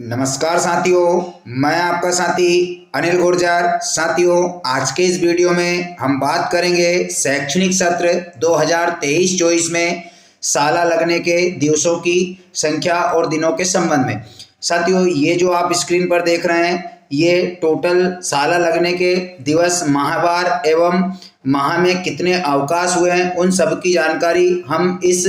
नमस्कार साथियों, मैं आपका साथी अनिल गुर्जर। साथियों, आज के इस वीडियो में हम बात करेंगे शैक्षणिक सत्र 2023-24 में साला लगने के दिवसों की संख्या और दिनों के संबंध में। साथियों, ये जो आप स्क्रीन पर देख रहे हैं, ये टोटल साला लगने के दिवस, माहवार एवं माह में कितने अवकाश हुए हैं, उन सब की जानकारी हम इस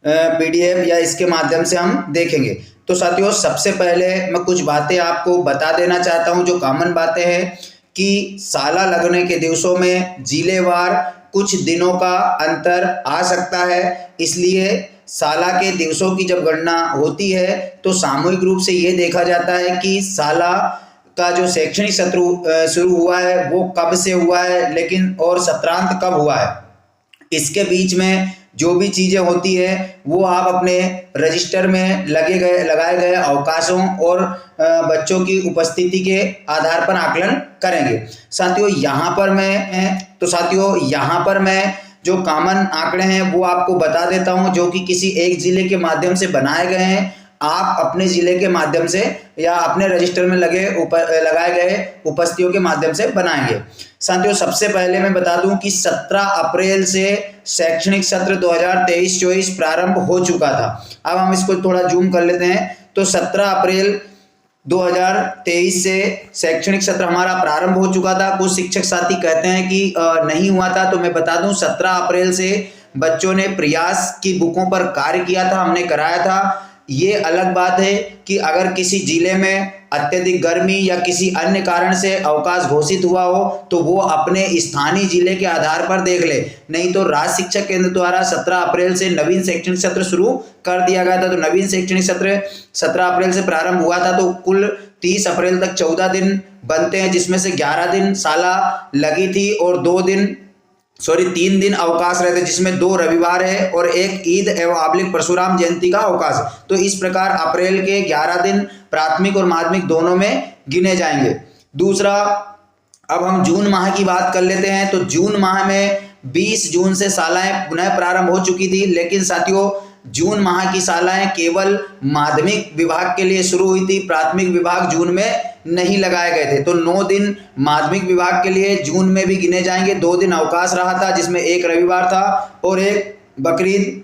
पीडीएफ या इसके माध्यम से हम देखेंगे। तो साथियों, सबसे पहले मैं कुछ बातें आपको बता देना चाहता हूं जो कॉमन बातें हैं कि साला लगने के दिवसों में जिलेवार कुछ दिनों का अंतर आ सकता है। इसलिए साला के दिवसों की जब गणना होती है तो सामूहिक रूप से ये देखा जाता है कि साला का जो शैक्षणिक सत्र शुरू हुआ है वो कब से हुआ है, लेकिन और सत्रांत कब हुआ है। इसके बीच में जो भी चीज़ें होती है वो आप अपने रजिस्टर में लगाए गए अवकाशों और बच्चों की उपस्थिति के आधार पर आकलन करेंगे। साथियों, यहाँ पर मैं जो कॉमन आंकड़े हैं वो आपको बता देता हूं, जो कि किसी एक जिले के माध्यम से बनाए गए हैं। आप अपने जिले के माध्यम से या अपने रजिस्टर में लगाए गए उपस्थितियों के माध्यम से बनाएंगे। साथियों, सबसे पहले मैं बता दूं कि 17 अप्रैल से शैक्षणिक सत्र 2023-24 प्रारंभ हो चुका था। अब हम इसको थोड़ा जूम कर लेते हैं। तो 17 अप्रैल 2023 से शैक्षणिक सत्र हमारा प्रारंभ हो चुका था। कुछ शिक्षक साथी कहते हैं कि नहीं हुआ था, तो मैं बता दूं 17 अप्रैल से बच्चों ने प्रयास की बुकों पर कार्य किया था, हमने कराया था। ये अलग बात है कि अगर किसी जिले में अत्यधिक गर्मी या किसी अन्य कारण से अवकाश घोषित हुआ हो तो वो अपने स्थानीय जिले के आधार पर देख ले। नहीं तो राज्य शिक्षा केंद्र द्वारा 17 अप्रैल से नवीन शैक्षणिक सत्र शुरू कर दिया गया था। तो नवीन शैक्षणिक सत्र 17 अप्रैल से प्रारंभ हुआ था। तो कुल 30 अप्रैल तक 14 दिन बनते हैं, जिसमें से 11 दिन साला लगी थी और 3 दिन अवकाश रहते, जिसमें 2 रविवार है और एक ईद एवं परशुराम जयंती का अवकाश। तो इस प्रकार अप्रैल के 11 दिन प्राथमिक और माध्यमिक दोनों में गिने जाएंगे। दूसरा, अब हम जून माह की बात कर लेते हैं। तो जून माह में 20 जून से शालाएं पुनः प्रारंभ हो चुकी थी, लेकिन साथियों जून माह की शालाएं केवल माध्यमिक विभाग के लिए शुरू हुई थी। प्राथमिक विभाग जून में नहीं लगाए गए थे। तो 9 दिन माध्यमिक विभाग के लिए जून में भी गिने जाएंगे। 2 दिन अवकाश रहा था, जिसमें एक रविवार था और एक बकरीद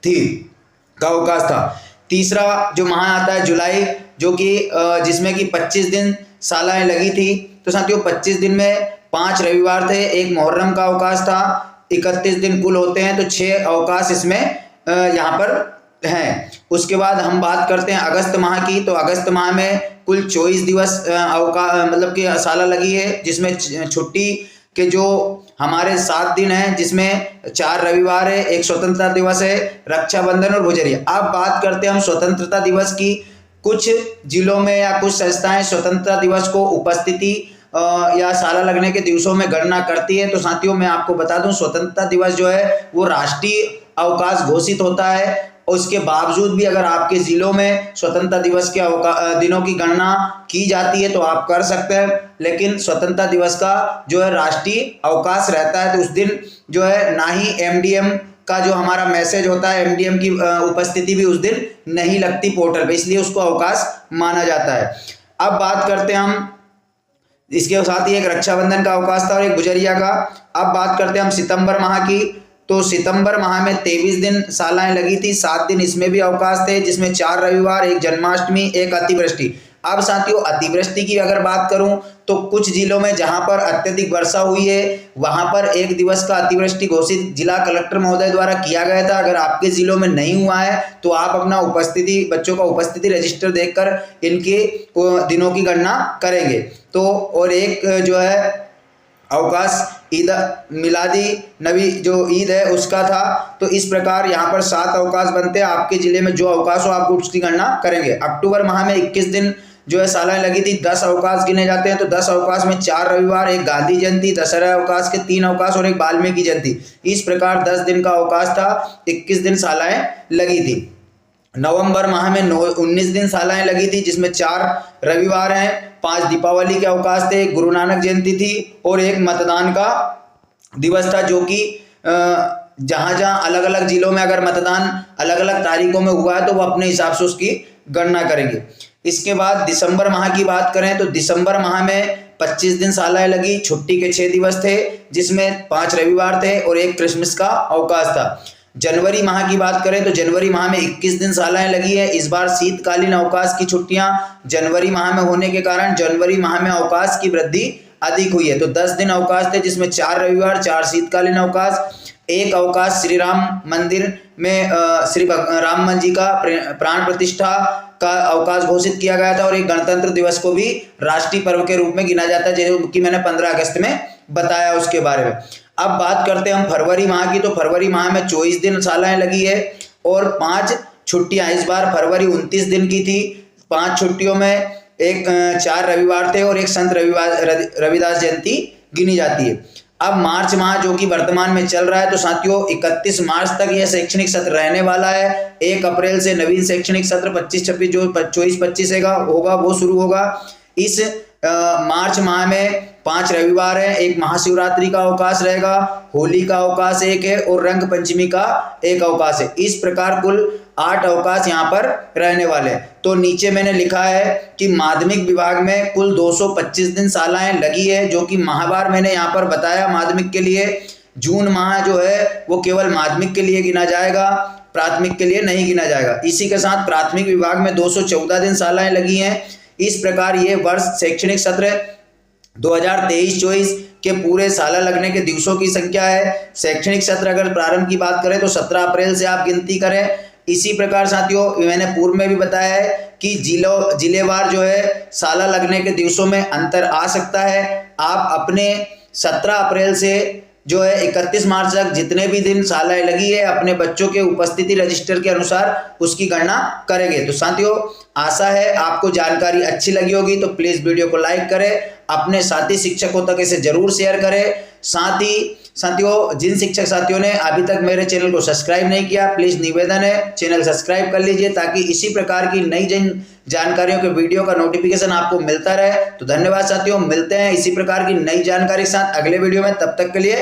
थी का अवकाश था। तीसरा जो माह आता है जुलाई, जो कि जिसमें कि 25 दिन शालाएं लगी थी। तो साथियों 25 दिन में 5 रविवार थे, एक मुहर्रम का अवकाश था। 31 दिन कुल होते हैं, तो 6 अवकाश इसमें यहाँ पर हैं। उसके बाद हम बात करते हैं अगस्त माह की। तो अगस्त माह में कुल 24 दिवस मतलब कि साला लगी है, जिसमें छुट्टी के जो हमारे 7 दिन हैं, जिसमें 4 रविवार है, एक स्वतंत्रता दिवस है, रक्षाबंधन और भुजरिया। अब बात करते हैं हम स्वतंत्रता दिवस की। कुछ जिलों में या कुछ संस्थाएं स्वतंत्रता दिवस को उपस्थिति या साला लगने के दिवसों में गणना करती है। तो साथियों मैं आपको बता दूं, स्वतंत्रता दिवस जो है वो राष्ट्रीय अवकाश घोषित होता है। उसके बावजूद भी अगर आपके जिलों में स्वतंत्रता दिवस के दिनों की गणना की जाती है तो आप कर सकते हैं, लेकिन स्वतंत्रता दिवस का जो है राष्ट्रीय अवकाश रहता है। तो उस दिन जो है ना ही एमडीएम का जो हमारा मैसेज होता है, एमडीएम की उपस्थिति भी उस दिन नहीं लगती पोर्टल पे, इसलिए उसको अवकाश माना जाता है। अब बात करते हैं हम, इसके साथ ही एक रक्षाबंधन का अवकाश था और एक गुजरिया का। अब बात करते हैं हम सितंबर माह की। तो सितंबर माह में 23 दिन शालाएं लगी थी, 7 दिन इसमें भी अवकाश थे, जिसमें 4 रविवार, एक जन्माष्टमी, एक अतिवृष्टि। अब साथियों अतिवृष्टि की अगर बात करूं तो कुछ जिलों में जहां पर अत्यधिक वर्षा हुई है वहां पर 1 दिवस का अतिवृष्टि घोषित जिला कलेक्टर महोदय द्वारा किया गया था। अगर आपके जिलों में नहीं हुआ है तो आप अपना बच्चों का उपस्थिति रजिस्टर देखकर इनके दिनों की गणना करेंगे। तो और एक जो है अवकाश ईद मिलादी नबी जो ईद है उसका था। तो इस प्रकार यहाँ पर 7 अवकाश बनते हैं। आपके जिले में जो अवकाश हो आप उसकी गणना करेंगे। अक्टूबर माह में 21 दिन जो है शालाएं लगी थी, 10 अवकाश गिने जाते हैं। तो 10 अवकाश में 4 रविवार, एक गांधी जयंती, दशहरा अवकाश के 3 अवकाश और एक वाल्मीकि जयंती। इस प्रकार 10 दिन का अवकाश था, 21 दिन शालाएं लगी थी। नवंबर माह में 19 दिन शालाएं लगी थी, जिसमें 4 रविवार हैं, 5 दीपावली के अवकाश थे, गुरु नानक जयंती थी और एक मतदान का दिवस था, जो कि जहाँ जहाँ अलग अलग जिलों में अगर मतदान अलग अलग तारीखों में हुआ है तो वो अपने हिसाब से उसकी गणना करेंगे। इसके बाद दिसंबर माह की बात करें तो दिसंबर माह में 25 दिन सालाएं लगी, छुट्टी के 6 दिवस थे जिसमें 5 रविवार थे और एक क्रिसमस का अवकाश था। जनवरी माह की बात करें तो जनवरी माह में 21 दिन सालाएं लगी है। इस बार शीतकालीन अवकाश की छुट्टियां जनवरी माह में होने के कारण जनवरी माह में अवकाश की वृद्धि अधिक हुई है। तो 10 दिन अवकाश थे जिसमें 4 रविवार, 4 शीतकालीन अवकाश, एक अवकाश श्री राम मंदिर में श्री राम जी का प्राण प्रतिष्ठा का अवकाश घोषित किया गया था और एक गणतंत्र दिवस को भी राष्ट्रीय पर्व के रूप में गिना जाता है, जो कि मैंने 15 अगस्त में बताया उसके बारे में। अब बात करते हैं हम फरवरी माह की। तो फरवरी माह में 24 दिन सालाएं लगी है और 5 छुट्टियां। इस बार फरवरी 29 दिन की थी। 5 छुट्टियों में 4 रविवार थे और एक संत रविदास जयंती गिनी जाती है। अब मार्च माह जो कि वर्तमान में चल रहा है, तो साथियों 31 मार्च तक यह शैक्षणिक सत्र रहने वाला है। 1 अप्रैल से नवीन शैक्षणिक सत्र 25-26 जो 24-25 होगा वो शुरू होगा। इस मार्च माह में 5 रविवार है, एक महाशिवरात्रि का अवकाश रहेगा, होली का अवकाश एक है और रंग पंचमी का एक अवकाश है। इस प्रकार कुल 8 अवकाश यहाँ पर रहने वाले हैं। तो नीचे मैंने लिखा है कि माध्यमिक विभाग में कुल 225 दिन सालाएं लगी है, जो कि माहवार मैंने यहाँ पर बताया। माध्यमिक के लिए जून माह जो है वो केवल माध्यमिक के लिए गिना जाएगा, प्राथमिक के लिए नहीं गिना जाएगा। इसी के साथ प्राथमिक विभाग में 214 दिन सालाएं लगी हैं। इस प्रकार ये वर्ष शैक्षणिक सत्र 2023-24 के पूरे साला लगने के दिवसों की संख्या है। शैक्षणिक सत्र अगर प्रारंभ की बात करें तो 17 अप्रैल से आप गिनती करें। इसी प्रकार साथियों मैंने पूर्व में भी बताया है कि जिलेवार जो है साला लगने के दिवसों में अंतर आ सकता है। आप अपने 17 अप्रैल से जो है 31 मार्च तक जितने भी दिन सालाएं लगी है अपने बच्चों के उपस्थिति रजिस्टर के अनुसार उसकी गणना करेंगे। तो साथियों आशा है आपको जानकारी अच्छी लगी होगी, तो प्लीज वीडियो को लाइक करें, अपने साथी शिक्षकों तक इसे जरूर शेयर करें। साथ ही साथियों जिन शिक्षक साथियों ने अभी तक मेरे चैनल को सब्सक्राइब नहीं किया, प्लीज निवेदन है चैनल सब्सक्राइब कर लीजिए ताकि इसी प्रकार की नई जानकारियों के वीडियो का नोटिफिकेशन आपको मिलता रहे। तो धन्यवाद साथियों, मिलते हैं इसी प्रकार की नई जानकारी के साथ अगले वीडियो में। तब तक के लिए